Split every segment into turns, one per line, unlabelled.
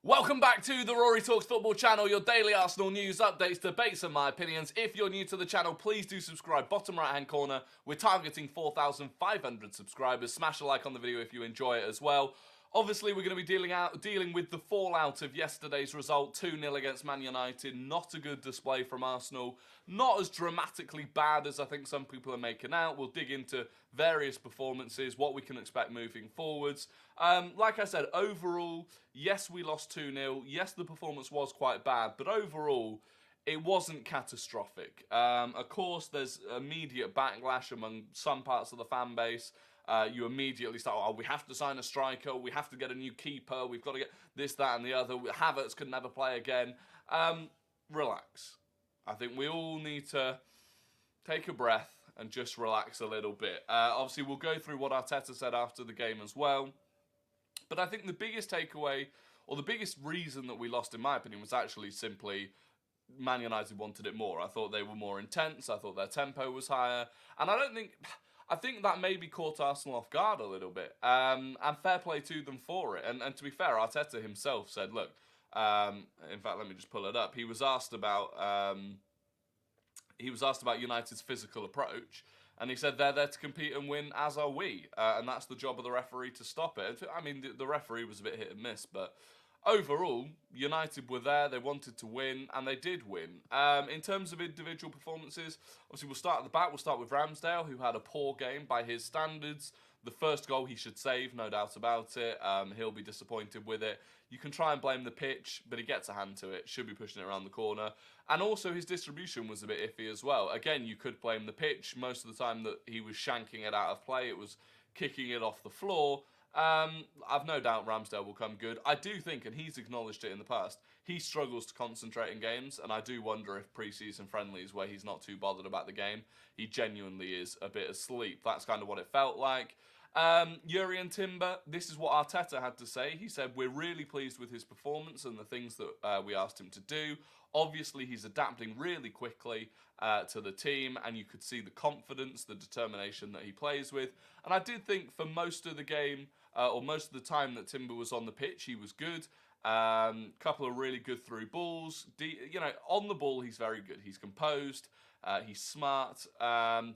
Welcome back to the Rory Talks Football channel, your daily Arsenal news, updates, debates and my opinions. If you're new to the channel, please do subscribe. Bottom right hand corner, we're targeting 4,500 subscribers. Smash a like on the video if you enjoy it as well. Obviously, we're going to be dealing with the fallout of yesterday's result, 2-0 against Man United. Not a good display from Arsenal. Not as dramatically bad as I think some people are making out. We'll dig into various performances, what we can expect moving forwards. Like I said, overall, yes, we lost 2-0. Yes, the performance was quite bad, but overall, it wasn't catastrophic. Of course, there's immediate backlash among some parts of the fan base. You immediately start, oh, we have to sign a striker, we have to get a new keeper, we've got to get this, that and the other. Havertz could never play again. Relax. I think we all need to take a breath and just relax a little bit. Obviously, we'll go through what Arteta said after the game as well. But I think the biggest takeaway, or the biggest reason that we lost, in my opinion, was actually simply Man United wanted it more. I thought they were more intense. I thought their tempo was higher. And I think that maybe caught Arsenal off guard a little bit. And fair play to them for it. And to be fair, Arteta himself said, look, in fact, let me just pull it up. He was asked about United's physical approach. And he said they're there to compete and win, as are we. And that's the job of the referee to stop it. I mean, the referee was a bit hit and miss, but overall, United were there, they wanted to win, and they did win. In terms of individual performances, obviously we'll start at the back. We'll start with Ramsdale, who had a poor game by his standards. The first goal he should save, no doubt about it. He'll be disappointed with it. You can try and blame the pitch, but he gets a hand to it. Should be pushing it around the corner. And also his distribution was a bit iffy as well. Again, you could blame the pitch. Most of the time that he was shanking it out of play, it was kicking it off the floor. I've no doubt Ramsdale will come good. I do think, and he's acknowledged it in the past, he struggles to concentrate in games, and I do wonder if pre-season friendlies, where he's not too bothered about the game, he genuinely is a bit asleep. That's kind of what it felt like. Yuri and Timber, this is what Arteta had to say. He said, we're really pleased with his performance and the things that we asked him to do. Obviously, he's adapting really quickly to the team, and you could see the confidence, the determination that he plays with. And I did think for most of the game, or most of the time that Timber was on the pitch, he was good. Couple of really good through balls. On the ball, he's very good. He's composed. He's smart.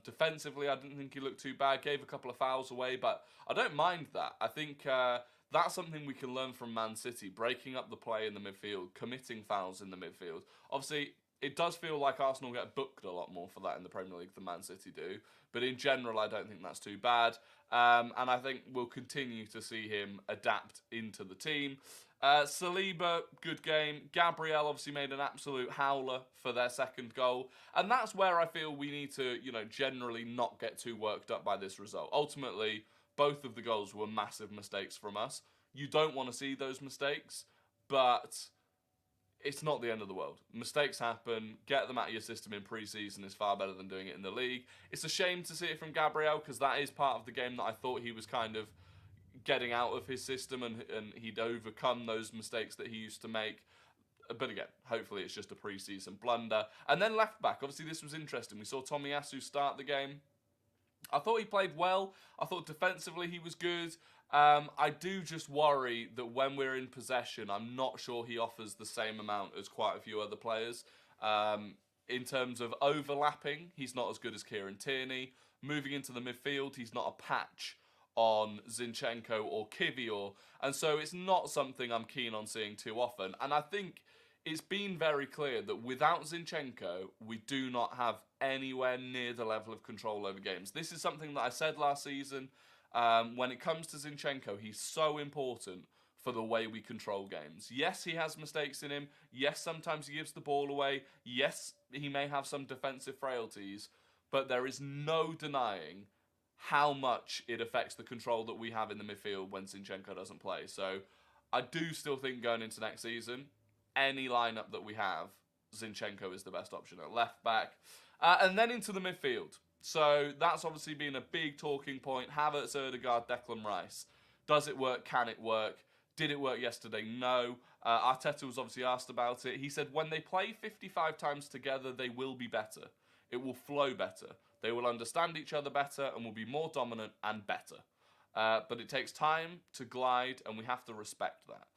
Defensively, I didn't think he looked too bad. Gave a couple of fouls away, but I don't mind that. I think that's something we can learn from Man City. Breaking up the play in the midfield, committing fouls in the midfield. Obviously, it does feel like Arsenal get booked a lot more for that in the Premier League than Man City do. But in general, I don't think that's too bad. And I think we'll continue to see him adapt into the team. Saliba, good game. Gabriel obviously made an absolute howler for their second goal. And that's where I feel we need to, generally not get too worked up by this result. Ultimately, both of the goals were massive mistakes from us. You don't want to see those mistakes, but it's not the end of the world. Mistakes happen. Get them out of your system in pre-season is far better than doing it in the league. It's a shame to see it from Gabriel, because that is part of the game that I thought he was kind of getting out of his system, and he'd overcome those mistakes that he used to make. But again, hopefully it's just a pre-season blunder. And then left back, obviously this was interesting. We saw Tomiyasu start the game. I thought he played well. I thought defensively he was good. I do just worry that when we're in possession, I'm not sure he offers the same amount as quite a few other players. In terms of overlapping, he's not as good as Kieran Tierney. Moving into the midfield, he's not a patch on Zinchenko or Kivior, and so it's not something I'm keen on seeing too often. And I think it's been very clear that without Zinchenko, we do not have anywhere near the level of control over games. This is something that I said last season. When it comes to Zinchenko, he's so important for the way we control games. Yes, he has mistakes in him. Yes, sometimes he gives the ball away. Yes, he may have some defensive frailties, but there is no denying how much it affects the control that we have in the midfield when Zinchenko doesn't play. So I do still think going into next season, any lineup that we have, Zinchenko is the best option at left back. And then into the midfield. So that's obviously been a big talking point. Havertz, Odegaard, Declan Rice. Does it work? Can it work? Did it work yesterday? No. Arteta was obviously asked about it. He said when they play 55 times together, they will be better. It will flow better. They will understand each other better and will be more dominant and better. But it takes time to glide, and we have to respect that.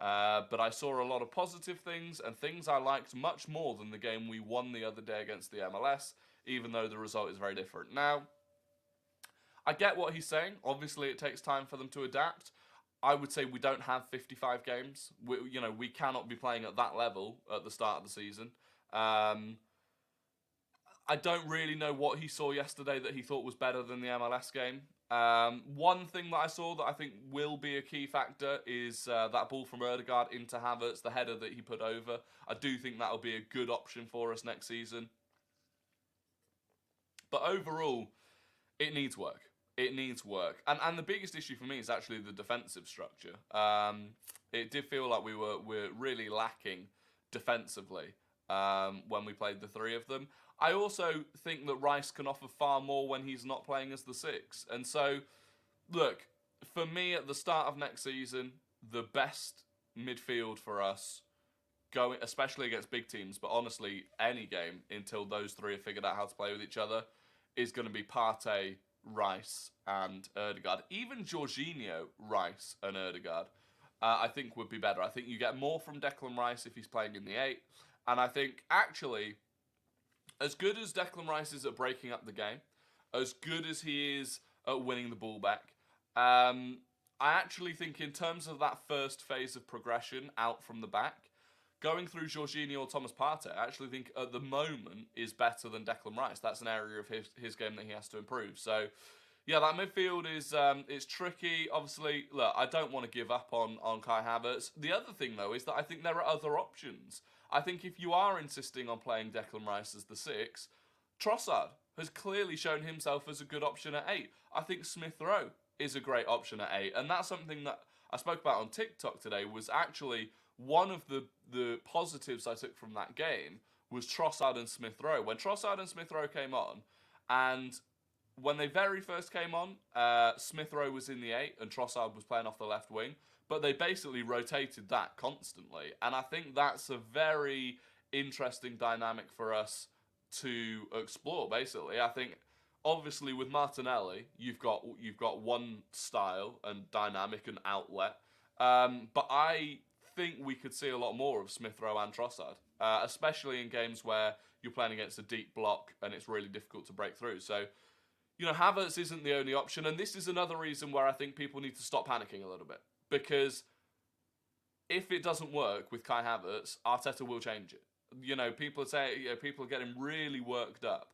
But I saw a lot of positive things and things I liked much more than the game we won the other day against the MLS, even though the result is very different. Now, I get what he's saying. Obviously, it takes time for them to adapt. I would say we don't have 55 games. We cannot be playing at that level at the start of the season. I don't really know what he saw yesterday that he thought was better than the MLS game. One thing that I saw that I think will be a key factor is that ball from Ødegaard into Havertz, the header that he put over. I do think that will be a good option for us next season. But overall, it needs work. It needs work. And the biggest issue for me is actually the defensive structure. It did feel like we're really lacking defensively when we played the three of them. I also think that Rice can offer far more when he's not playing as the six. And so, look, for me at the start of next season, the best midfield for us, going especially against big teams, but honestly, any game until those three have figured out how to play with each other, is going to be Partey, Rice, and Ødegaard. Even Jorginho, Rice, and Ødegaard, I think would be better. I think you get more from Declan Rice if he's playing in the 8. And I think, actually, as good as Declan Rice is at breaking up the game, as good as he is at winning the ball back, I actually think in terms of that first phase of progression out from the back, going through Jorginho or Thomas Partey, I actually think at the moment is better than Declan Rice. That's an area of his game that he has to improve. So, yeah, that midfield is tricky. Obviously, look, I don't want to give up on Kai Havertz. The other thing, though, is that I think there are other options. I think if you are insisting on playing Declan Rice as the 6, Trossard has clearly shown himself as a good option at 8. I think Smith Rowe is a great option at 8. And that's something that I spoke about on TikTok today, was actually one of the positives I took from that game was Trossard and Smith Rowe. When Trossard and Smith Rowe came on, and when they very first came on, Smith Rowe was in the 8 and Trossard was playing off the left wing. But they basically rotated that constantly. And I think that's a very interesting dynamic for us to explore, basically. I think, obviously, with Martinelli, you've got one style and dynamic and outlet. But I think we could see a lot more of Smith Rowe and Trossard, especially in games where you're playing against a deep block and it's really difficult to break through. So, Havertz isn't the only option. And this is another reason where I think people need to stop panicking a little bit. Because if it doesn't work with Kai Havertz, Arteta will change it. People are getting really worked up.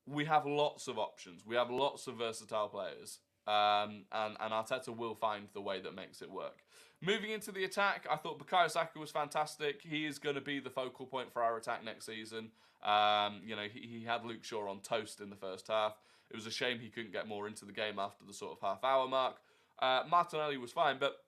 We have lots of options. We have lots of versatile players. And Arteta will find the way that makes it work. Moving into the attack, I thought Bukayo Saka was fantastic. He is going to be the focal point for our attack next season. He had Luke Shaw on toast in the first half. It was a shame he couldn't get more into the game after the sort of half-hour mark. Martinelli was fine, but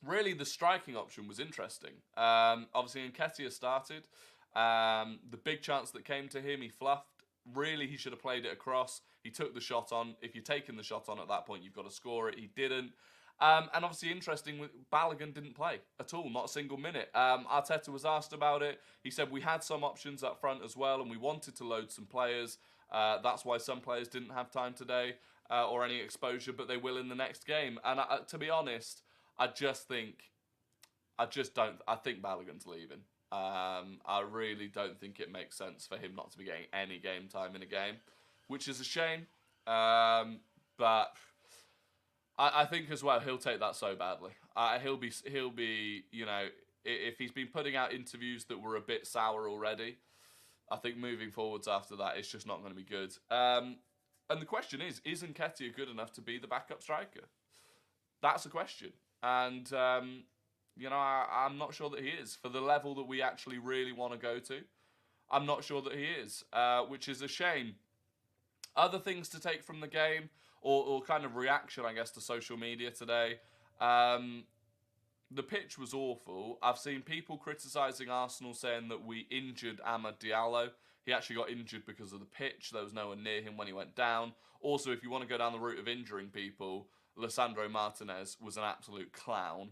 really the striking option was interesting. Obviously, Nketiah started. The big chance that came to him, he fluffed. Really, he should have played it across. He took the shot on. If you're taking the shot on at that point, you've got to score it. He didn't. And obviously, interesting, Balogun didn't play at all, not a single minute. Arteta was asked about it. He said we had some options up front as well, and we wanted to load some players. That's why some players didn't have time today. Or any exposure, but they will in the next game. And to be honest, I think Balogun's leaving. I really don't think it makes sense for him not to be getting any game time in a game, which is a shame. But I think as well he'll take that so badly. He'll be if he's been putting out interviews that were a bit sour already, I think moving forwards after that it's just not going to be good. And the question is Nketiah good enough to be the backup striker? That's a question. And, I'm not sure that he is. For the level that we actually really want to go to, I'm not sure that he is, which is a shame. Other things to take from the game, or kind of reaction, I guess, to social media today. The pitch was awful. I've seen people criticising Arsenal, saying that we injured Amad Diallo. He actually got injured because of the pitch. There was no one near him when he went down. Also, if you want to go down the route of injuring people, Lisandro Martinez was an absolute clown.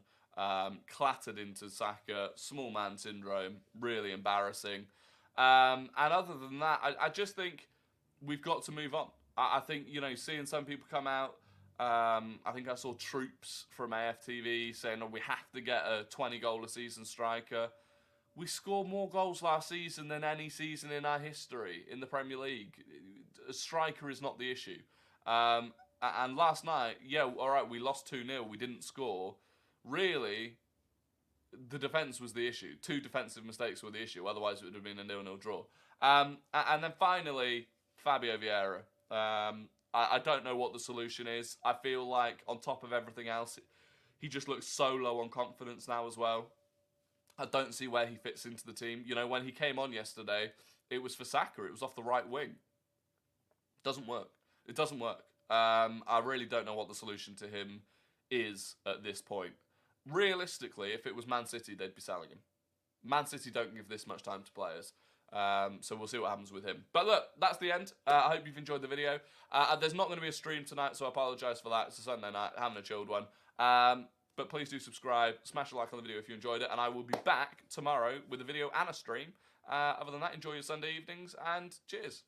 Clattered into Saka, small man syndrome, really embarrassing. And other than that, I just think we've got to move on. I think, seeing some people come out I think I saw Troops from AFTV saying, "Oh, we have to get a 20-goal a season striker." We scored more goals last season than any season in our history in the Premier League. A striker is not the issue. And last night, yeah, all right, we lost 2-0. We didn't score. Really, the defence was the issue. 2 defensive mistakes were the issue. Otherwise, it would have been a 0-0 draw. And then finally, Fabio Vieira. I don't know what the solution is. I feel like on top of everything else, he just looks so low on confidence now as well. I don't see where he fits into the team. You know, when he came on yesterday, it was for Saka. It was off the right wing. Doesn't work. It doesn't work. I really don't know what the solution to him is at this point. Realistically, if it was Man City, they'd be selling him. Man City don't give this much time to players. So we'll see what happens with him. But look, that's the end. I hope you've enjoyed the video. There's not going to be a stream tonight, so I apologise for that. It's a Sunday night, having a chilled one. But please do subscribe, smash a like on the video if you enjoyed it, and I will be back tomorrow with a video and a stream. Other than that, enjoy your Sunday evenings, and cheers.